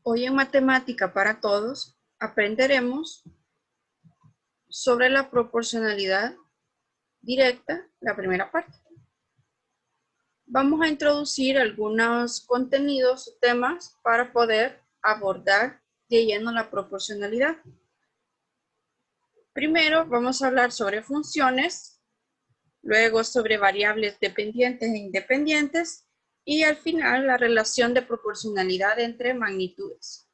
Hoy en Matemática para Todos aprenderemos sobre la proporcionalidad directa, la primera parte. Vamos a introducir algunos contenidos o temas para poder abordar de lleno la proporcionalidad. Primero vamos a hablar sobre funciones, luego sobre variables dependientes e independientes y al final la relación de proporcionalidad entre magnitudes.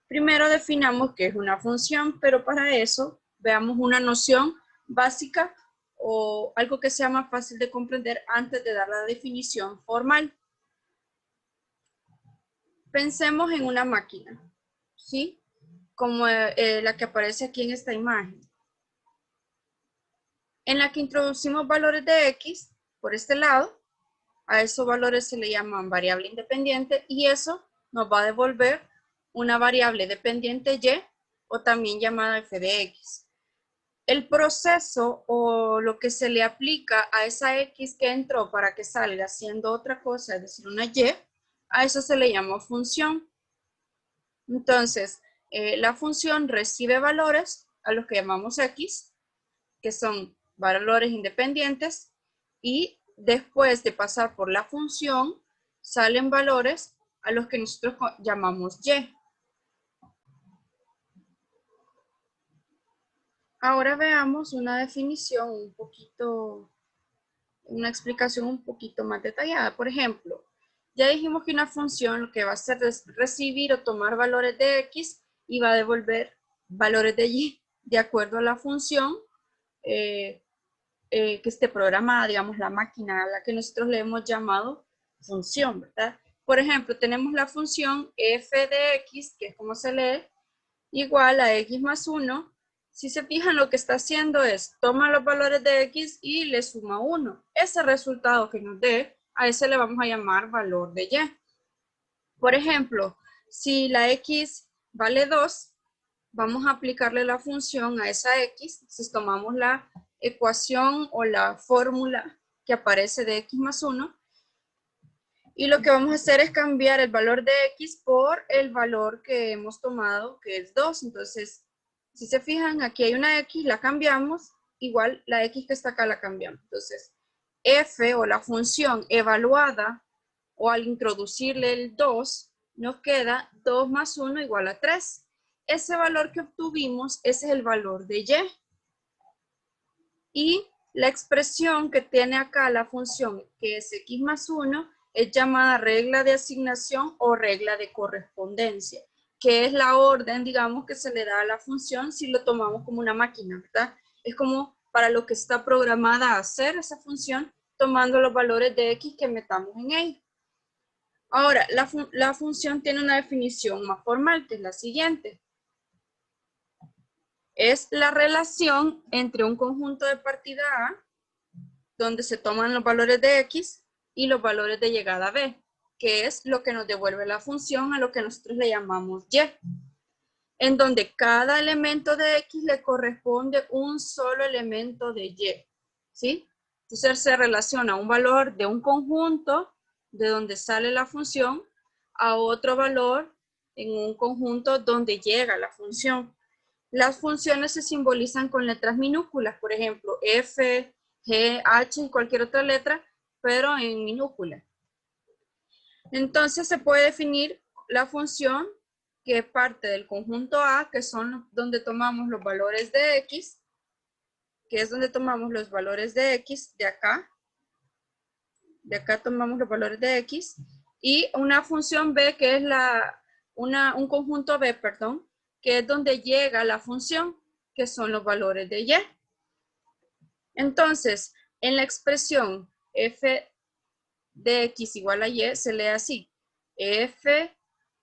Primero definamos qué es una función, pero para eso veamos una noción básica o algo que sea más fácil de comprender antes de dar la definición formal. Pensemos en una máquina, ¿sí? Como la que aparece aquí en esta imagen, en la que introducimos valores de X por este lado. A esos valores se le llaman variable independiente y eso nos va a devolver una variable dependiente Y o también llamada f de X. El proceso o lo que se le aplica a esa X que entró para que salga siendo otra cosa, es decir, una Y, a eso se le llama función. Entonces, la función recibe valores a los que llamamos X, que son valores independientes, y después de pasar por la función, salen valores a los que nosotros llamamos Y. Ahora veamos una definición una explicación un poquito más detallada. Por ejemplo, ya dijimos que una función lo que va a hacer es recibir o tomar valores de X y va a devolver valores de Y de acuerdo a la función que esté programada, digamos, la máquina a la que nosotros le hemos llamado función, ¿verdad? Por ejemplo, tenemos la función f de X, que es como se lee, igual a X más 1. Si se fijan, lo que está haciendo es toma los valores de X y le suma 1. Ese resultado que nos dé, a ese le vamos a llamar valor de Y. Por ejemplo, si la X vale 2, vamos a aplicarle la función a esa X. Entonces tomamos la ecuación o la fórmula que aparece de X más 1. Y lo que vamos a hacer es cambiar el valor de X por el valor que hemos tomado, que es 2. Entonces, si se fijan, aquí hay una X, la cambiamos, igual la X que está acá la cambiamos. Entonces, f o la función evaluada, o al introducirle el 2, nos queda 2 más 1 igual a 3. Ese valor que obtuvimos, ese es el valor de Y. Y la expresión que tiene acá la función, que es X más 1, es llamada regla de asignación o regla de correspondencia, que es la orden, digamos, que se le da a la función si lo tomamos como una máquina, ¿verdad? Es como para lo que está programada a hacer esa función, tomando los valores de X que metamos en ella. Ahora, la función tiene una definición más formal, que es la siguiente. Es la relación entre un conjunto de partida A, donde se toman los valores de X y los valores de llegada B, que es lo que nos devuelve la función a lo que nosotros le llamamos Y, en donde cada elemento de X le corresponde un solo elemento de Y, ¿sí? Entonces se relaciona un valor de un conjunto de donde sale la función a otro valor en un conjunto donde llega la función. Las funciones se simbolizan con letras minúsculas, por ejemplo, F, G, H y cualquier otra letra, pero en minúscula. Entonces se puede definir la función que parte del conjunto A, que son donde tomamos los valores de X, que es donde tomamos los valores de X, de acá tomamos los valores de X, y una función B, que es un conjunto B, perdón, que es donde llega la función, que son los valores de Y. Entonces, en la expresión f de X igual a Y, se lee así: f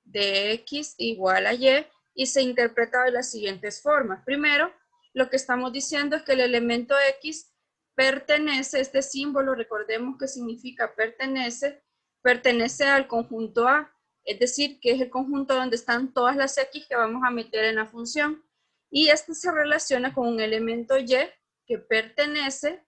de X igual a Y se interpreta de las siguientes formas. Primero, lo que estamos diciendo es que el elemento X pertenece, este símbolo, recordemos que significa pertenece al conjunto A, es decir, que es el conjunto donde están todas las X que vamos a meter en la función. Y este se relaciona con un elemento Y que pertenece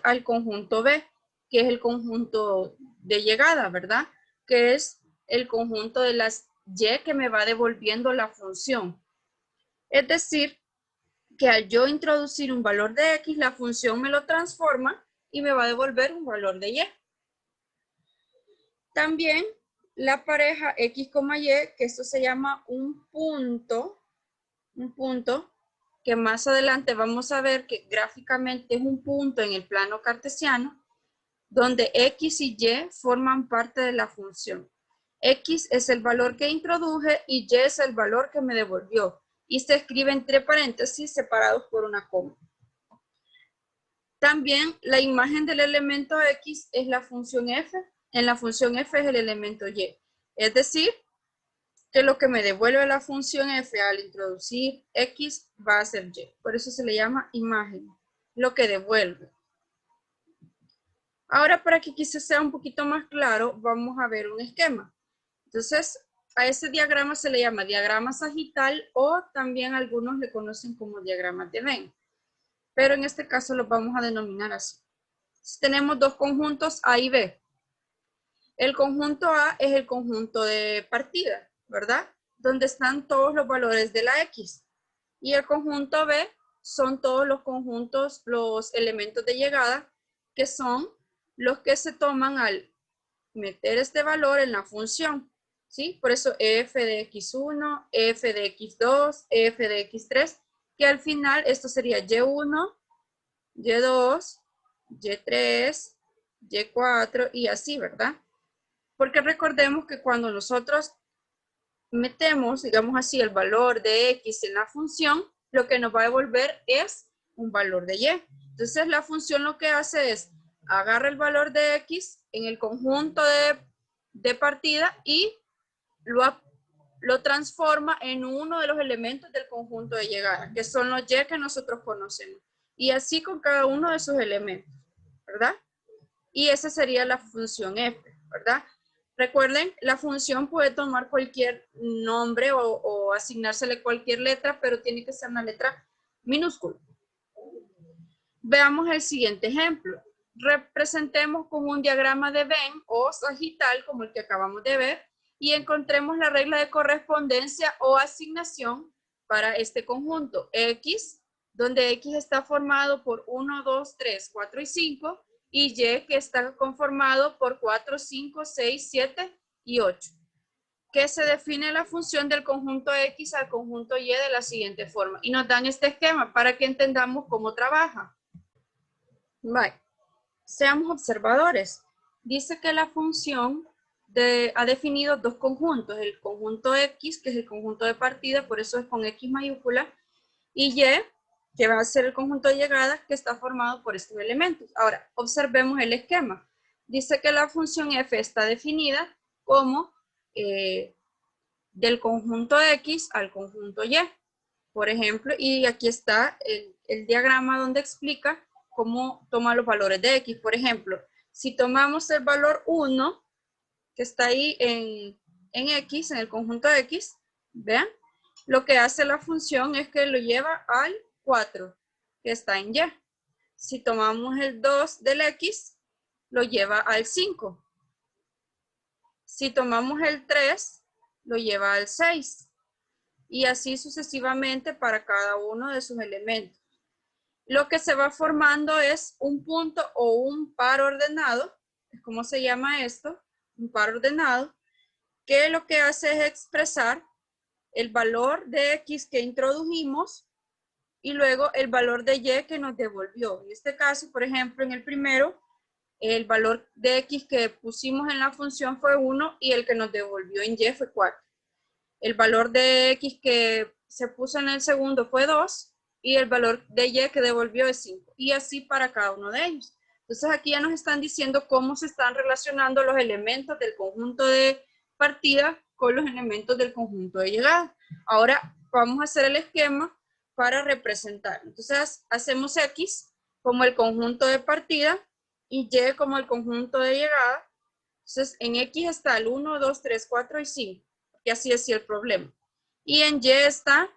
al conjunto B, que es el conjunto de llegada, ¿verdad? Que es el conjunto de las y que me va devolviendo la función. Es decir, que al yo introducir un valor de x, la función me lo transforma y me va a devolver un valor de y. También la pareja x, y, que esto se llama un punto, que más adelante vamos a ver que gráficamente es un punto en el plano cartesiano, donde x y y forman parte de la función. X es el valor que introduje y y es el valor que me devolvió. Y se escribe entre paréntesis separados por una coma. También la imagen del elemento x es la función f. En la función f es el elemento y. Es decir, que lo que me devuelve la función f al introducir x va a ser y. Por eso se le llama imagen, lo que devuelve. Ahora, para que quizás sea un poquito más claro, vamos a ver un esquema. Entonces, a ese diagrama se le llama diagrama sagital o también algunos le conocen como diagrama de Venn. Pero en este caso los vamos a denominar así. Entonces, tenemos dos conjuntos A y B. El conjunto A es el conjunto de partida, ¿verdad? Donde están todos los valores de la X. Y el conjunto B son todos los conjuntos, los elementos de llegada, que son los que se toman al meter este valor en la función. ¿Sí? Por eso f de x1, f de x2, f de x3, que al final esto sería y1, y2, y3, y4 y así, ¿verdad? Porque recordemos que cuando nosotros metemos, digamos así, el valor de x en la función, lo que nos va a devolver es un valor de y. Entonces la función lo que hace es agarra el valor de x en el conjunto de partida y lo transforma en uno de los elementos del conjunto de llegada, que son los y que nosotros conocemos. Y así con cada uno de sus elementos, ¿verdad? Y esa sería la función f, ¿verdad? Recuerden, la función puede tomar cualquier nombre o asignársele cualquier letra, pero tiene que ser una letra minúscula. Veamos el siguiente ejemplo. Representemos con un diagrama de Venn o sagital, como el que acabamos de ver, y encontremos la regla de correspondencia o asignación para este conjunto X, donde X está formado por 1, 2, 3, 4 y 5, y Y que está conformado por 4, 5, 6, 7 y 8. Que se define la función del conjunto X al conjunto Y de la siguiente forma. Y nos dan este esquema para que entendamos cómo trabaja. Bye. Seamos observadores. Dice que la función ha definido dos conjuntos, el conjunto X, que es el conjunto de partida, por eso es con X mayúscula, y Y, que va a ser el conjunto de llegada, que está formado por estos elementos. Ahora, observemos el esquema. Dice que la función f está definida como del conjunto X al conjunto Y, por ejemplo, y aquí está el diagrama donde explica cómo toma los valores de X. Por ejemplo, si tomamos el valor 1, que está ahí en X, en el conjunto X, vean, lo que hace la función es que lo lleva al 4, que está en Y. Si tomamos el 2 del X, lo lleva al 5. Si tomamos el 3, lo lleva al 6. Y así sucesivamente para cada uno de sus elementos. Lo que se va formando es un punto o un par ordenado, ¿cómo se llama esto? Un par ordenado, que lo que hace es expresar el valor de X que introdujimos y luego el valor de Y que nos devolvió. En este caso, por ejemplo, en el primero, el valor de X que pusimos en la función fue 1 y el que nos devolvió en Y fue 4. El valor de X que se puso en el segundo fue 2 y el valor de Y que devolvió es 5. Y así para cada uno de ellos. Entonces aquí ya nos están diciendo cómo se están relacionando los elementos del conjunto de partida con los elementos del conjunto de llegada. Ahora vamos a hacer el esquema para representar. Entonces hacemos X como el conjunto de partida y Y como el conjunto de llegada. Entonces en X está el 1, 2, 3, 4 y 5. Y así decía el problema. Y en Y está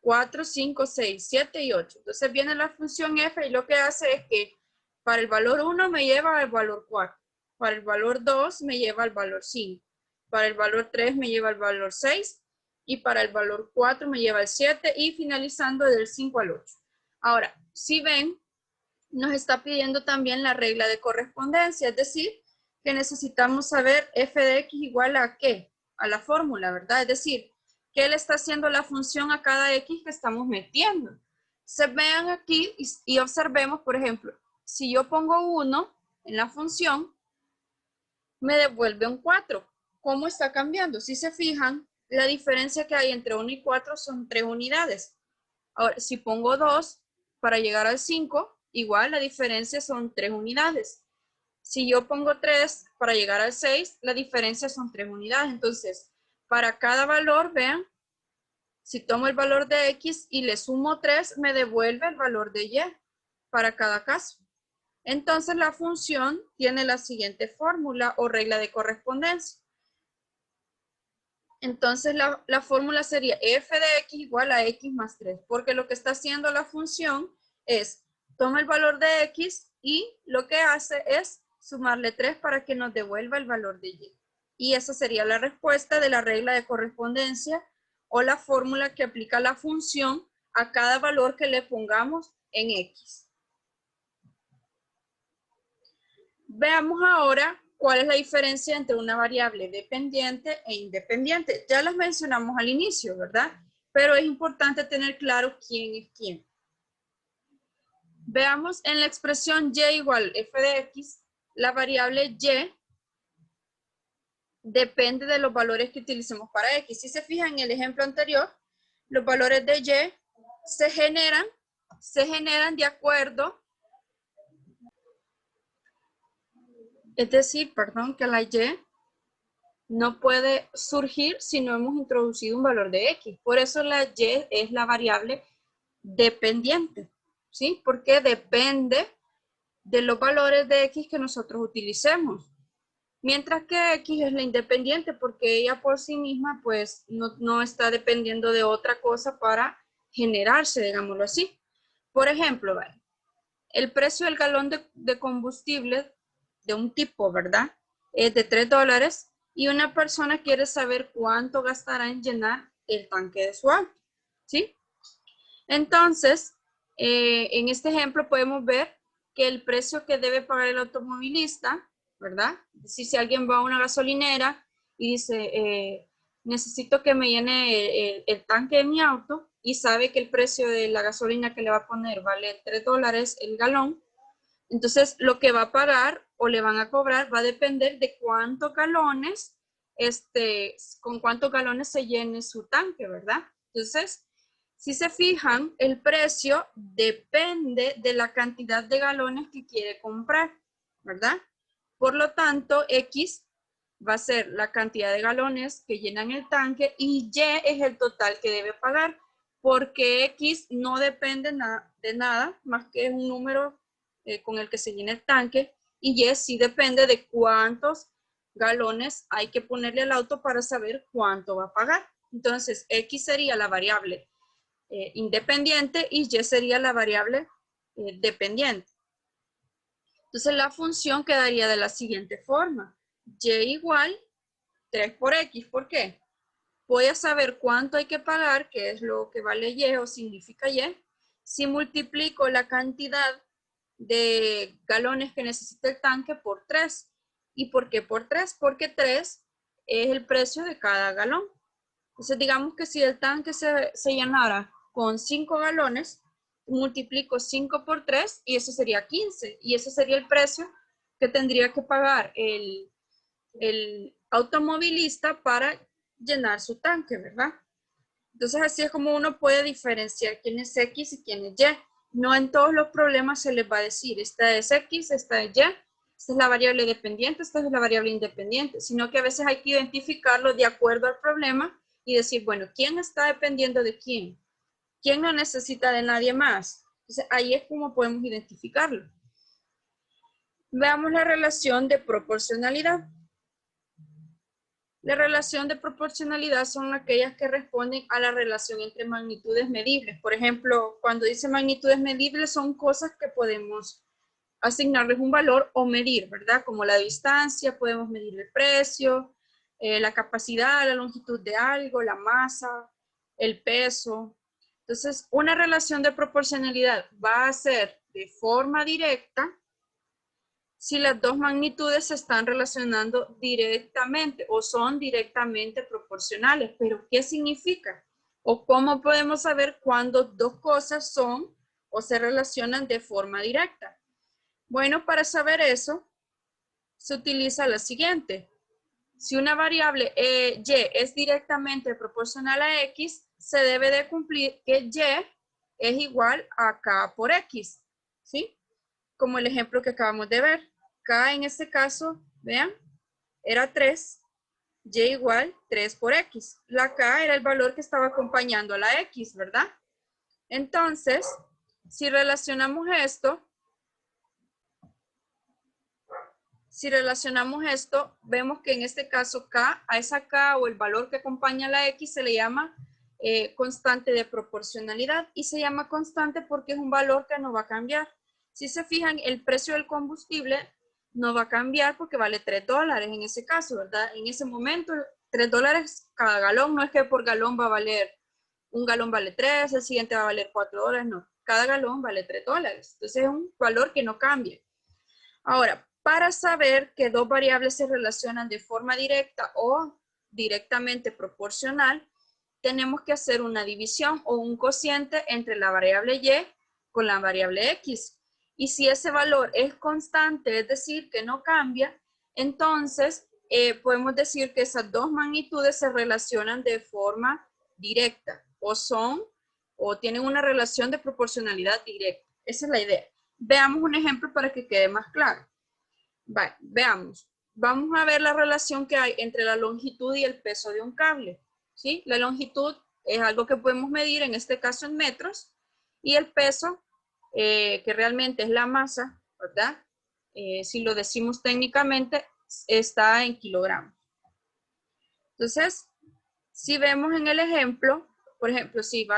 4, 5, 6, 7 y 8. Entonces viene la función f y lo que hace es que para el valor 1 me lleva al valor 4. Para el valor 2 me lleva al valor 5. para el valor 3 me lleva al valor 6 y para el valor 4 me lleva al 7 y finalizando del 5 al 8. Ahora, si ven, nos está pidiendo también la regla de correspondencia, es decir, que necesitamos saber f de x igual a qué, a la fórmula, ¿verdad? Es decir, ¿qué le está haciendo la función a cada x que estamos metiendo? Se vean aquí y observemos, por ejemplo, si yo pongo 1 en la función, me devuelve un 4. ¿Cómo está cambiando? Si se fijan, la diferencia que hay entre 1 y 4 son 3 unidades. Ahora, si pongo 2 para llegar al 5, igual la diferencia son 3 unidades. Si yo pongo 3 para llegar al 6, la diferencia son 3 unidades. Entonces, para cada valor, vean, si tomo el valor de x y le sumo 3, me devuelve el valor de y para cada caso. Entonces, la función tiene la siguiente fórmula o regla de correspondencia. Entonces, la fórmula sería f de x igual a x más 3, porque lo que está haciendo la función es, toma el valor de x y lo que hace es sumarle 3 para que nos devuelva el valor de y. Y esa sería la respuesta de la regla de correspondencia o la fórmula que aplica la función a cada valor que le pongamos en x. Veamos ahora cuál es la diferencia entre una variable dependiente e independiente. Ya las mencionamos al inicio, ¿verdad? Pero es importante tener claro quién es quién. Veamos en la expresión y igual f de x, la variable y depende de los valores que utilicemos para x. Si se fijan en el ejemplo anterior, los valores de y se generan de acuerdo, es decir, perdón, que la y no puede surgir si no hemos introducido un valor de x. Por eso la y es la variable dependiente, ¿sí? Porque depende de los valores de x que nosotros utilicemos. Mientras que x es la independiente porque ella por sí misma pues no está dependiendo de otra cosa para generarse, digámoslo así. Por ejemplo, ¿vale? El precio del galón de combustible de un tipo, ¿verdad? Es de $3 y una persona quiere saber cuánto gastará en llenar el tanque de su auto, ¿sí? Entonces, en este ejemplo podemos ver que el precio que debe pagar el automovilista, ¿verdad? Es decir, si alguien va a una gasolinera y dice, necesito que me llene el tanque de mi auto y sabe que el precio de la gasolina que le va a poner vale $3 el galón, entonces lo que va a pagar o le van a cobrar va a depender de cuántos galones, con cuántos galones se llene su tanque, ¿verdad? Entonces, si se fijan, el precio depende de la cantidad de galones que quiere comprar, ¿verdad? Por lo tanto, X va a ser la cantidad de galones que llenan el tanque y Y es el total que debe pagar, porque X no depende de nada más que un número con el que se llena el tanque y Y sí depende de cuántos galones hay que ponerle al auto para saber cuánto va a pagar. Entonces, X sería la variable independiente y Y sería la variable dependiente. Entonces la función quedaría de la siguiente forma. Y igual 3 por X. ¿Por qué? Voy a saber cuánto hay que pagar, que es lo que vale Y o significa Y, si multiplico la cantidad de galones que necesita el tanque por 3. ¿Y por qué por 3? Porque 3 es el precio de cada galón. Entonces digamos que si el tanque se llenara con 5 galones, multiplico 5 por 3 y eso sería 15. Y ese sería el precio que tendría que pagar el automovilista para llenar su tanque, ¿verdad? Entonces así es como uno puede diferenciar quién es X y quién es Y. No en todos los problemas se les va a decir, esta es X, esta es Y, esta es la variable dependiente, esta es la variable independiente, sino que a veces hay que identificarlo de acuerdo al problema y decir, bueno, ¿quién está dependiendo de quién? ¿Quién no necesita de nadie más? Entonces ahí es como podemos identificarlo. Veamos la relación de proporcionalidad. La relación de proporcionalidad son aquellas que responden a la relación entre magnitudes medibles. Por ejemplo, cuando dice magnitudes medibles son cosas que podemos asignarles un valor o medir, ¿verdad? Como la distancia, podemos medir el precio, la capacidad, la longitud de algo, la masa, el peso. Entonces, una relación de proporcionalidad va a ser de forma directa si las dos magnitudes se están relacionando directamente o son directamente proporcionales. Pero, ¿qué significa? ¿O cómo podemos saber cuándo dos cosas son o se relacionan de forma directa? Bueno, para saber eso, se utiliza la siguiente. Si una variable y es directamente proporcional a x, se debe de cumplir que y es igual a k por x, ¿sí? Como el ejemplo que acabamos de ver. K en este caso, vean, era 3, y igual 3 por x. La k era el valor que estaba acompañando a la x, ¿verdad? Entonces, si relacionamos esto, vemos que en este caso K, a esa K o el valor que acompaña a la X se le llama constante de proporcionalidad y se llama constante porque es un valor que no va a cambiar. Si se fijan, el precio del combustible no va a cambiar porque vale $3 en ese caso, ¿verdad? En ese momento, $3 cada galón, no es que por galón va a valer, un galón vale 3, el siguiente va a valer $4, no. Cada galón vale $3. Entonces es un valor que no cambia. Ahora, para saber que dos variables se relacionan de forma directa o directamente proporcional, tenemos que hacer una división o un cociente entre la variable y con la variable x. Y si ese valor es constante, es decir, que no cambia, entonces podemos decir que esas dos magnitudes se relacionan de forma directa o tienen una relación de proporcionalidad directa. Esa es la idea. Veamos un ejemplo para que quede más claro. Veamos. Vamos a ver la relación que hay entre la longitud y el peso de un cable. ¿Sí? La longitud es algo que podemos medir, en este caso en metros, y el peso, que realmente es la masa, ¿verdad? Si lo decimos técnicamente, está en kilogramos. Entonces, si vemos en el ejemplo, por ejemplo, si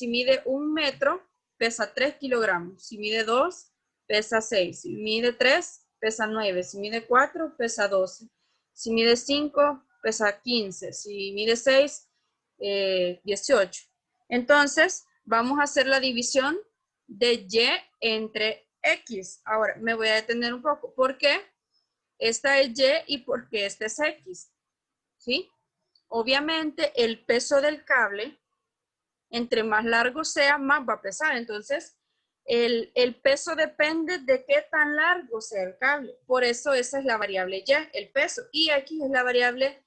mide 1 metro, pesa 3 kilogramos. Si mide 2, pesa 6. Si mide 3, pesa 9. Si mide 4, pesa 12. Si mide 5, pesa 15. Si mide 6, 18. Entonces, vamos a hacer la división de y entre x. Ahora, me voy a detener un poco. ¿Por qué esta es y por qué esta es x? ¿Sí? Obviamente, el peso del cable, entre más largo sea, más va a pesar. Entonces, el peso depende de qué tan largo sea el cable. Por eso esa es la variable y, el peso. Y x es la variable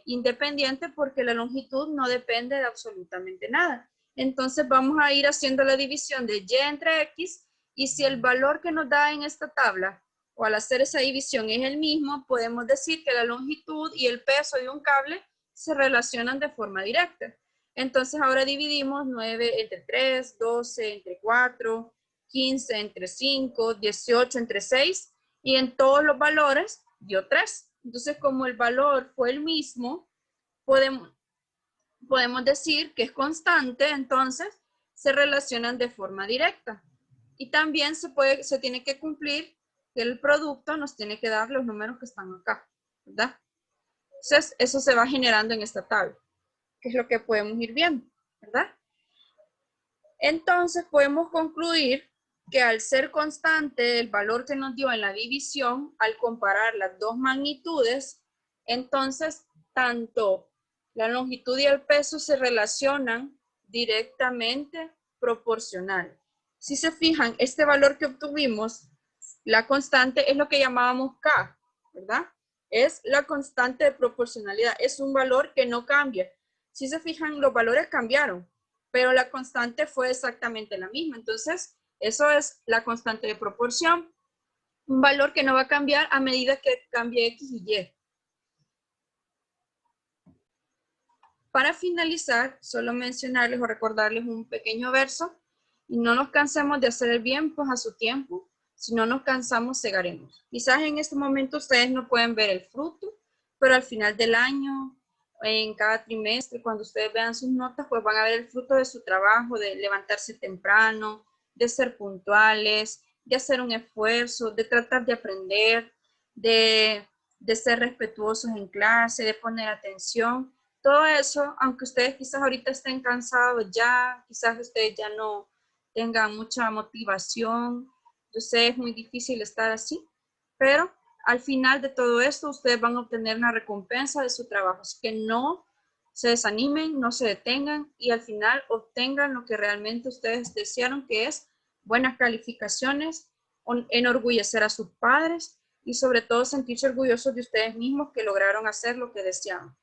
independiente porque la longitud no depende de absolutamente nada. Entonces, vamos a ir haciendo la división de y entre x. Y si el valor que nos da en esta tabla o al hacer esa división es el mismo, podemos decir que la longitud y el peso de un cable se relacionan de forma directa. Entonces ahora dividimos 9 entre 3, 12 entre 4, 15 entre 5, 18 entre 6 y en todos los valores dio 3. Entonces como el valor fue el mismo, podemos decir que es constante, entonces se relacionan de forma directa. Y también se tiene que cumplir que el producto nos tiene que dar los números que están acá, ¿verdad? Entonces eso se va generando en esta tabla, que es lo que podemos ir viendo, ¿verdad? Entonces podemos concluir que al ser constante el valor que nos dio en la división, al comparar las dos magnitudes, entonces tanto la longitud y el peso se relacionan directamente proporcional. Si se fijan, este valor que obtuvimos, la constante es lo que llamábamos K, ¿verdad? Es la constante de proporcionalidad, es un valor que no cambia. Si se fijan, los valores cambiaron, pero la constante fue exactamente la misma. Entonces, eso es la constante de proporción, un valor que no va a cambiar a medida que cambie X y Y. Para finalizar, solo mencionarles o recordarles un pequeño verso. Y no nos cansemos de hacer el bien, pues a su tiempo. Si no nos cansamos, segaremos. Quizás en este momento ustedes no pueden ver el fruto, pero al final del año, en cada trimestre, cuando ustedes vean sus notas, pues van a ver el fruto de su trabajo, de levantarse temprano, de ser puntuales, de hacer un esfuerzo, de tratar de aprender, de de ser respetuosos en clase, de poner atención. Todo eso, aunque ustedes quizás ahorita estén cansados ya, quizás ustedes ya no tengan mucha motivación. Yo sé, es muy difícil estar así, pero al final de todo esto, ustedes van a obtener una recompensa de su trabajo. Así que no se desanimen, no se detengan y al final obtengan lo que realmente ustedes desearon, que es buenas calificaciones, enorgullecer a sus padres y sobre todo sentirse orgullosos de ustedes mismos que lograron hacer lo que deseaban.